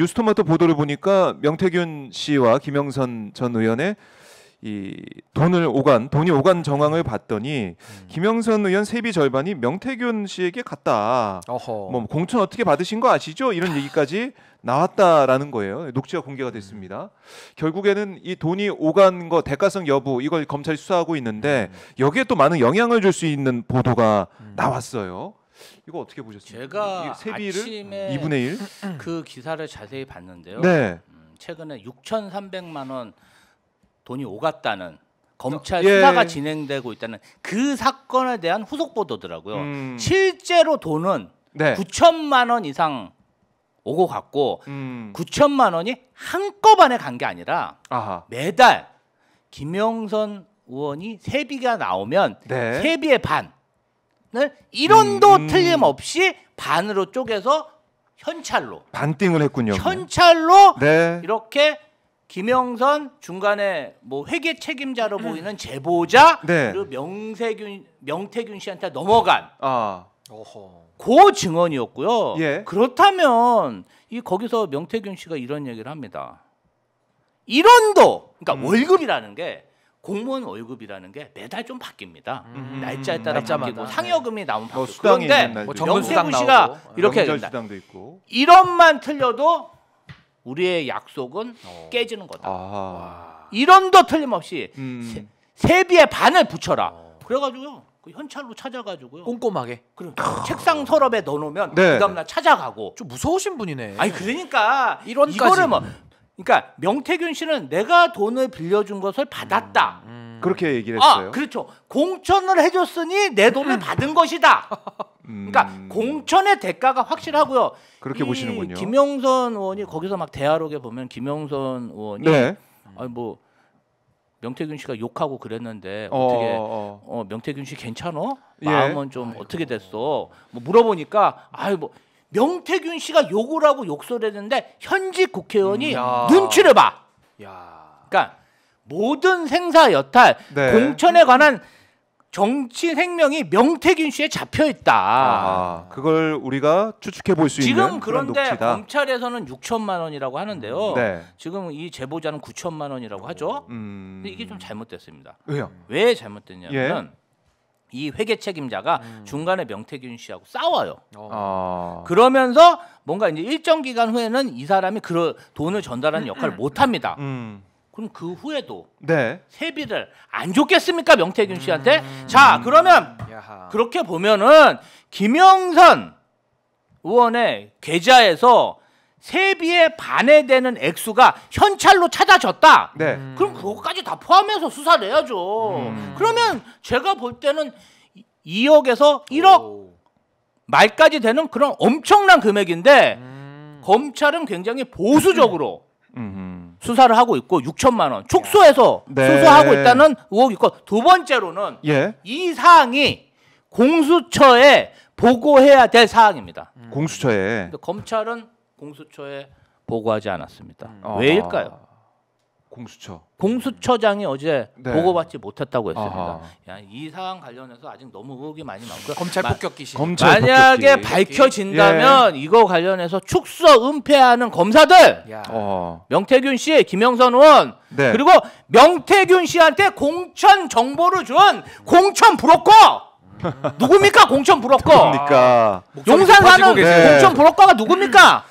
뉴스토마토 보도를 보니까 명태균 씨와 김영선 전 의원의 이 돈이 오간 정황을 봤더니 김영선 의원 세비 절반이 명태균 씨에게 갔다. 뭐 공천 어떻게 받으신 거 아시죠? 이런 얘기까지 나왔다라는 거예요. 녹취가 공개가 됐습니다. 결국에는 이 돈이 오간 거 대가성 여부 이걸 검찰이 수사하고 있는데 여기에 또 많은 영향을 줄 수 있는 보도가 나왔어요. 이거 어떻게 보셨습니까? 제가 세비를 아침에 2분의 1? 그 기사를 자세히 봤는데요. 네. 최근에 6,300만 원 돈이 오갔다는 검찰 예. 수사가 진행되고 있다는 그 사건에 대한 후속 보도더라고요. 실제로 돈은 네. 9천만 원 이상 오고 갔고 9천만 원이 한꺼번에 간 게 아니라 아하. 매달 김영선 의원이 세비가 나오면 네. 세비의 반을 1원도 틀림없이 반으로 쪼개서 현찰로 반띵을 했군요. 현찰로 네. 이렇게 김영선 중간에 뭐 회계 책임자로 보이는 제보자 네. 그리고 명태균 씨한테 넘어간 아. 그 증언이었고요. 예. 그렇다면 이 거기서 명태균 씨가 이런 얘기를 합니다. 1원도 그러니까 월급이라는 게 공무원 월급이라는 게 매달 좀 바뀝니다. 날짜에 따라 바뀌고 상여금이 나오면 바뀌고 수당이 그런데 뭐 명태균 씨가 이렇게 명절 얘기합니다. 수당도 있고. 1원만 틀려도 우리의 약속은 깨지는 거다. 아. 1원도 틀림없이 세비의 반을 붙여라. 그래가지고요. 그 현찰로 찾아가지고요. 꼼꼼하게. 그럼 책상 서랍에 넣어놓으면 네. 그다음날 찾아가고. 좀 무서우신 분이네. 아니 그러니까 1원까지. 이거를 뭐 그러니까 명태균 씨는 내가 돈을 빌려준 것을 받았다. 그렇게 얘기를 했어요. 아 그렇죠. 공천을 해줬으니 내 돈을 받은 것이다. 그러니까 공천의 대가가 확실하고요. 그렇게 보시는군요. 김영선 의원이 거기서 막 대화록에 보면 김영선 의원이 네. 아니 뭐 명태균 씨가 욕하고 그랬는데 어떻게 명태균 씨 괜찮어? 마음은 예. 좀 어떻게 됐어? 뭐 물어보니까 아이 뭐 명태균 씨가 욕을 하고 욕설했는데 현직 국회의원이 눈치를 봐. 그러니까 모든 생사 여탈 네. 공천에 관한 정치 생명이 명태균 씨에 잡혀 있다. 아, 그걸 우리가 추측해 볼 수 있는 지금 그런 그런데 녹취다. 검찰에서는 6천만 원이라고 하는데요. 네. 지금 이 제보자는 9천만 원이라고 하죠. 근데 이게 좀 잘못됐습니다. 왜요? 왜 잘못됐냐면 이 회계 책임자가 중간에 명태균 씨하고 싸워요. 아. 그러면서 뭔가 이제 일정 기간 후에는 이 사람이 그 돈을 전달하는 역할을 못 합니다. 그럼 그 후에도 네. 세비를 안 줬겠습니까 명태균 씨한테? 자 그러면 그렇게 보면은 김영선 의원의 계좌에서 세비의 반에 되는 액수가 현찰로 찾아졌다. 네. 그럼 그거까지 다 포함해서 수사를 해야죠. 그러면 제가 볼 때는 2억에서 1억 말까지 되는 그런 엄청난 금액인데 검찰은 굉장히 보수적으로 수사를 하고 있고 6천만 원 축소해서 네. 수사하고 있다는 의혹이 있고 두 번째로는 예. 이 사항이 공수처에 보고해야 될 사항입니다. 공수처에. 근데 검찰은 공수처에 보고하지 않았습니다. 아. 왜일까요? 공수처. 공수처장이 어제 네. 보고받지 못했다고 했습니다. 아하. 야, 이 사안 관련해서 아직 너무 의혹이 많이 많고요. 검찰 폭격기시. 검찰 만약에 폭격기. 밝혀진다면 이거 관련해서 축소 은폐하는 검사들 명태균 씨, 김영선 의원 네. 그리고 명태균 씨한테 공천 정보를 준 공천 브로커 누굽니까? 공천 브로커. 그러니까 용산 사는 네. 공천 브로커가 누굽니까?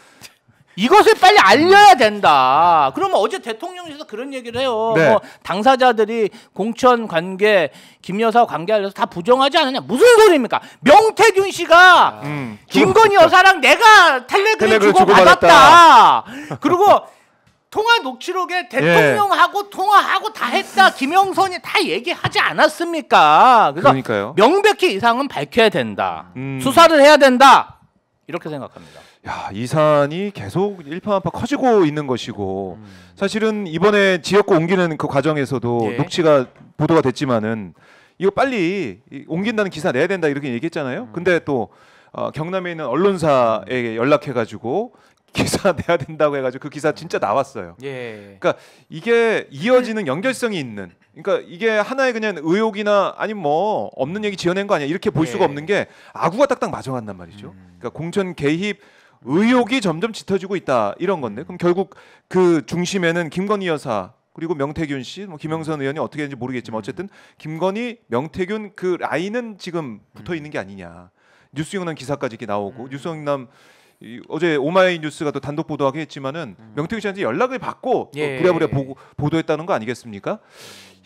이것을 빨리 알려야 된다. 그러면 어제 대통령실에서 그런 얘기를 해요. 네. 뭐 당사자들이 공천 관계, 김 여사 관계 알려서 다 부정하지 않느냐. 무슨 소리입니까? 명태균 씨가 김건희 여사랑 내가 텔레그램 주고받았다. 그리고 통화 녹취록에 대통령하고 통화하고 다 했다. 김영선이 다 얘기하지 않았습니까? 그래서 그러니까요. 명백히 이 사항은 밝혀야 된다. 수사를 해야 된다. 이렇게 생각합니다. 야, 이 사안이 계속 일파만파 커지고 있는 것이고 사실은 이번에 지역구 옮기는 그 과정에서도 녹취가 보도가 됐지만은 이거 빨리 옮긴다는 기사 내야 된다 이렇게 얘기했잖아요. 근데 또 경남에 있는 언론사에 연락해가지고 기사 내야 된다고 해가지고 그 기사 진짜 나왔어요. 그러니까 이게 이어지는 연결성이 있는. 그러니까 이게 하나의 그냥 의혹이나 아니면 뭐 없는 얘기 지어낸 거 아니야 이렇게 볼 수가 없는 게 아구가 딱딱 맞아간단 말이죠. 그러니까 공천 개입 의혹이 점점 짙어지고 있다 이런 건데 그럼 결국 그 중심에는 김건희 여사 그리고 명태균 씨, 뭐 김영선 의원이 어떻게 되는지 모르겠지만 어쨌든 김건희, 명태균 그 라인은 지금 붙어 있는 게 아니냐. 뉴스영남 기사까지 이렇게 나오고 뉴스영남 어제 오마이뉴스가 또 단독 보도하긴 했지만은 명태균 씨한테 연락을 받고 부랴부랴 보도했다는 거 아니겠습니까?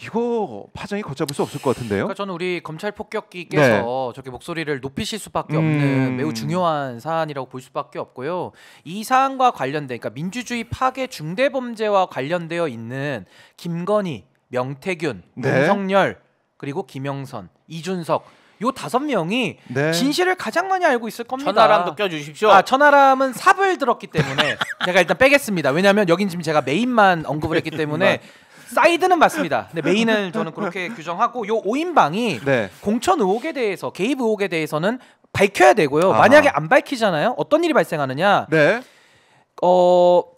이거 파장이 걷잡을 수 없을 것 같은데요. 그러니까 저는 우리 검찰 폭격기께서 저렇게 목소리를 높이실 수밖에 없는 매우 중요한 사안이라고 볼 수밖에 없고요. 이 사안과 관련된 그러니까 민주주의 파괴 중대범죄와 관련되어 있는 김건희, 명태균, 윤석열 그리고 김영선, 이준석 요 5명이 진실을 가장 많이 알고 있을 겁니다. 천하람도 껴주십시오. 천하람은 삽을 들었기 때문에 제가 일단 빼겠습니다. 왜냐하면 여긴 지금 제가 메인만 언급을 했기 때문에 사이드는 맞습니다. 근데 메인을 저는 그렇게 규정하고 요 5인방이 공천 의혹에 대해서 개입 의혹에 대해서는 밝혀야 되고요. 만약에 안 밝히잖아요. 어떤 일이 발생하느냐?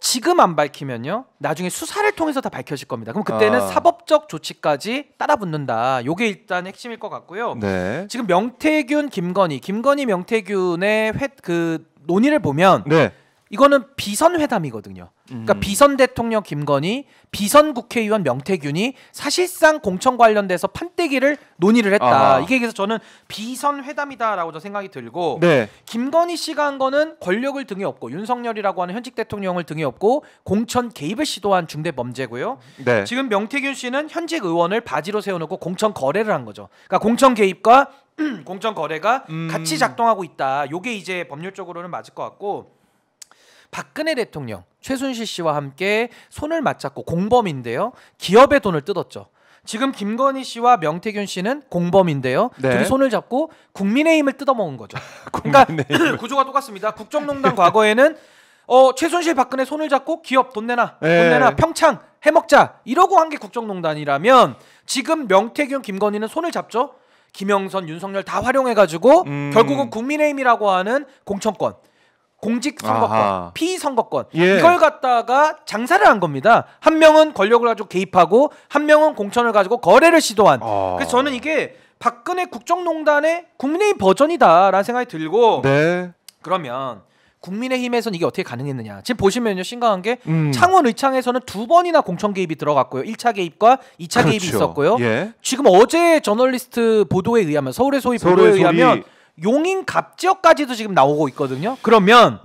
지금 안 밝히면요 나중에 수사를 통해서 다 밝혀질 겁니다. 그럼 그때는 사법적 조치까지 따라붙는다. 요게 일단 핵심일 것 같고요. 지금 명태균, 김건희, 명태균의 그 논의를 보면 이거는 비선 회담이거든요. 그러니까 비선 대통령 김건희, 비선 국회의원 명태균이 사실상 공천 관련돼서 판때기를 논의를 했다. 이게 그래서 저는 비선 회담이다라고 저 생각이 들고 김건희 씨가 한 거는 권력을 등에 업고 윤석열이라고 하는 현직 대통령을 등에 업고 공천 개입을 시도한 중대 범죄고요. 지금 명태균 씨는 현직 의원을 바지로 세워놓고 공천 거래를 한 거죠. 그러니까 공천 개입과 공천 거래가 같이 작동하고 있다. 요게 이제 법률적으로는 맞을 것 같고. 박근혜 대통령 최순실 씨와 함께 손을 맞잡고 공범인데요. 기업의 돈을 뜯었죠. 지금 김건희 씨와 명태균 씨는 공범인데요. 둘이 손을 잡고 국민의힘을 뜯어먹은 거죠. 그러니까 구조가 똑같습니다. 국정농단 과거에는 최순실 박근혜 손을 잡고 기업 돈 내놔 평창 해먹자 이러고 한 게 국정농단이라면 지금 명태균 김건희는 손을 잡죠. 김영선 윤석열 다 활용해가지고 결국은 국민의힘이라고 하는 공천권 공직선거권, 피선거권 이걸 갖다가 장사를 한 겁니다. 한 명은 권력을 가지고 개입하고 한 명은 공천을 가지고 거래를 시도한. 그래서 저는 이게 박근혜 국정농단의 국민의힘 버전이다라는 생각이 들고 그러면 국민의힘에서는 이게 어떻게 가능했느냐. 지금 보시면요 심각한 게 창원 의창에서는 2번이나 공천 개입이 들어갔고요. 1차 개입과 2차 개입이 있었고요. 지금 어제 저널리스트 보도에 의하면 서울의 소위 보도에 의하면 용인갑 지역까지도 지금 나오고 있거든요. 그러면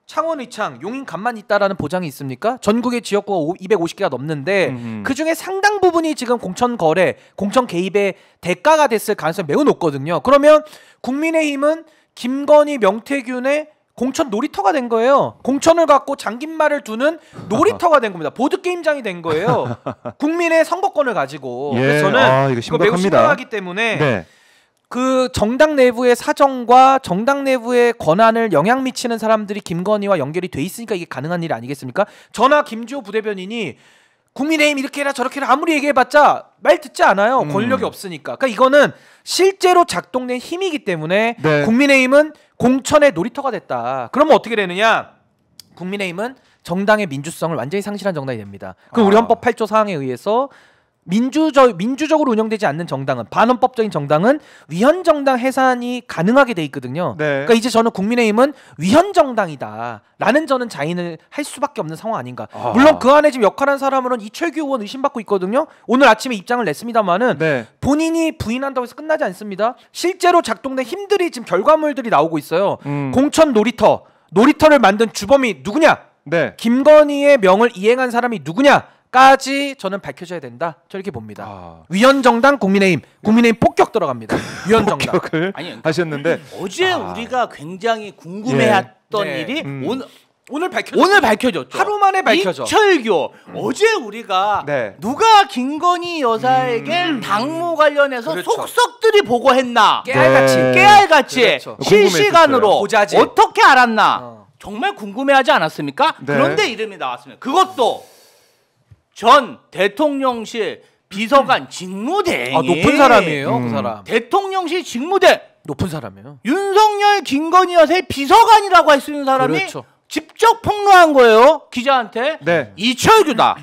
창원 의창 용인갑만 있다라는 보장이 있습니까? 전국의 지역구가 250개가 넘는데 그중에 상당 부분이 지금 공천 거래, 공천 개입의 대가가 됐을 가능성이 매우 높거든요. 그러면 국민의힘은 김건희, 명태균의 공천 놀이터가 된 거예요. 공천을 갖고 잠긴말을 두는 놀이터가 된 겁니다. 보드게임장이 된 거예요. 국민의 선거권을 가지고. 그래서 저는 이거 매우 심각하기 때문에 그 정당 내부의 사정과 정당 내부의 권한을 영향 미치는 사람들이 김건희와 연결이 돼 있으니까 이게 가능한 일 아니겠습니까? 저나 김주호 부대변인이 국민의힘 이렇게 해라 저렇게 해라 아무리 얘기해봤자 말 듣지 않아요. 권력이 없으니까. 그러니까 이거는 실제로 작동된 힘이기 때문에 국민의힘은 공천의 놀이터가 됐다. 그러면 어떻게 되느냐? 국민의힘은 정당의 민주성을 완전히 상실한 정당이 됩니다. 그럼 우리 헌법 8조 사항에 의해서 민주적으로 운영되지 않는 정당은 반헌법적인 정당은 위헌정당 해산이 가능하게 돼 있거든요. 그러니까 이제 저는 국민의힘은 위헌정당이다라는 저는 자인을 할 수밖에 없는 상황 아닌가. 물론 그 안에 지금 역할한 사람으로는 이철규 의원 의심받고 있거든요. 오늘 아침에 입장을 냈습니다만은 본인이 부인한다고 해서 끝나지 않습니다. 실제로 작동된 힘들이 지금 결과물들이 나오고 있어요. 공천 놀이터를 만든 주범이 누구냐? 김건희의 명을 이행한 사람이 누구냐? 까지 저는 밝혀져야 된다. 저렇게 봅니다. 위헌정당 국민의힘 폭격 들어갑니다. 위헌정당 폭격을 하셨는데 어제 우리가 굉장히 궁금해했던 일이 오늘 밝혀졌죠. 하루 만에 밝혀져. 이철규 어제 우리가 누가 김건희 여사에게 당무 관련해서 속속들이 보고했나 깨알같이 실시간으로 어떻게 알았나 정말 궁금해하지 않았습니까? 그런데 이름이 나왔습니다. 그것도 전 대통령실 비서관 직무대행이 높은 사람이에요. 그 사람. 대통령실 직무대 높은 사람이에요. 윤석열 김건희 여사의 비서관이라고 할 수 있는 사람이 직접 폭로한 거예요. 기자한테. 이철규다.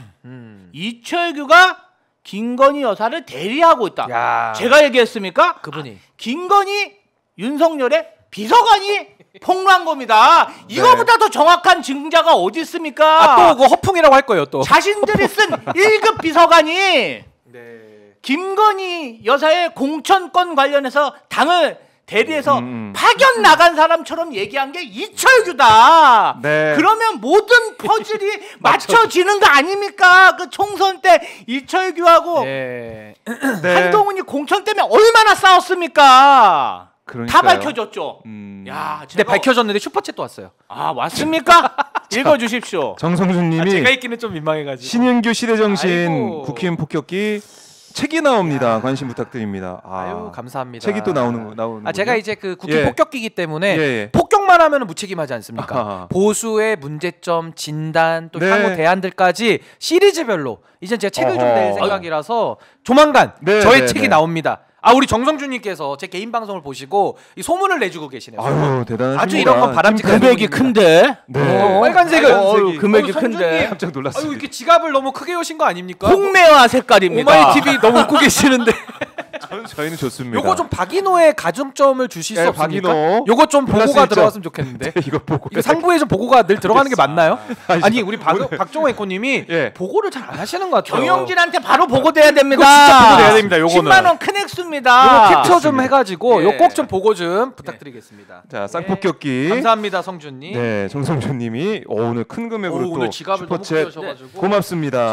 이철규가 김건희 여사를 대리하고 있다. 제가 얘기했습니까? 그분이 김건희 윤석열의 비서관이 폭로한 겁니다. 이거보다 더 정확한 증자가 어디 있습니까? 또 그 허풍이라고 할 거예요 또. 자신들이 쓴 1급 비서관이 네. 김건희 여사의 공천권 관련해서 당을 대리해서 파견 나간 사람처럼 얘기한 게 이철규다. 네. 그러면 모든 퍼즐이 맞춰지는 거 아닙니까? 그 총선 때 이철규하고 네. 한동훈이 공천 때문에 얼마나 싸웠습니까? 그러니까요. 다 밝혀졌죠. 야, 근데 밝혀졌는데 슈퍼챗도 왔어요. 아, 왔습니까? 읽어주십시오. 정성준님이 제가 읽기는 좀 민망해가지고. 신윤규 시대정신 아이고. 국힘 폭격기 책이 나옵니다. 관심 부탁드립니다. 아유 감사합니다. 책이 또 나오는. 제가 이제 그 국힘 예. 폭격기이기 때문에 예. 폭격만 하면 무책임하지 않습니까? 아하. 보수의 문제점, 진단, 또 네. 향후 대안들까지 시리즈별로 이제 제가 책을 좀 낼 어허. 생각이라서 조만간 네, 저의 네, 책이 네. 나옵니다. 우리 정성준님께서 제 개인 방송을 보시고 이 소문을 내주고 계시네요. 아유 대단하십니다. 아주 이런 건 바람직한 금액이 큰데. 네. 빨간색은 금액이 선준님. 큰데. 깜짝 놀랐습니다. 이렇게 지갑을 너무 크게 여신 거 아닙니까? 홍매화 색깔입니다. 오마이 TV 너무 웃고 계시는데. 저희는 좋습니다. 요거 좀 박인호의 가중점을 주실 수 네, 없습니까? 박인호. 요거 좀 플러스 보고가 1점. 들어갔으면 좋겠는데. 이거 보고 이거 상부에 좀 보고가 늘 들어가는 게 맞나요? 아니 우리 오늘- 박종호 앵커님이 예. 보고를 잘 안 하시는 것 같아요. 경영진한테 바로 보고돼야 됩니다. 이거 진짜 보고돼야 됩니다, 요거는. 10만 원 큰 액수입니다. 요거 캡처 좀 해가지고 예. 요 꼭 좀 보고 좀 부탁드리겠습니다. 자 쌍폭격기. 감사합니다 성준님. 네 정성준님이 오늘 큰 금액으로 또 오늘 지갑을 너무 슈퍼챗 크게 하셔가지고. 고맙습니다.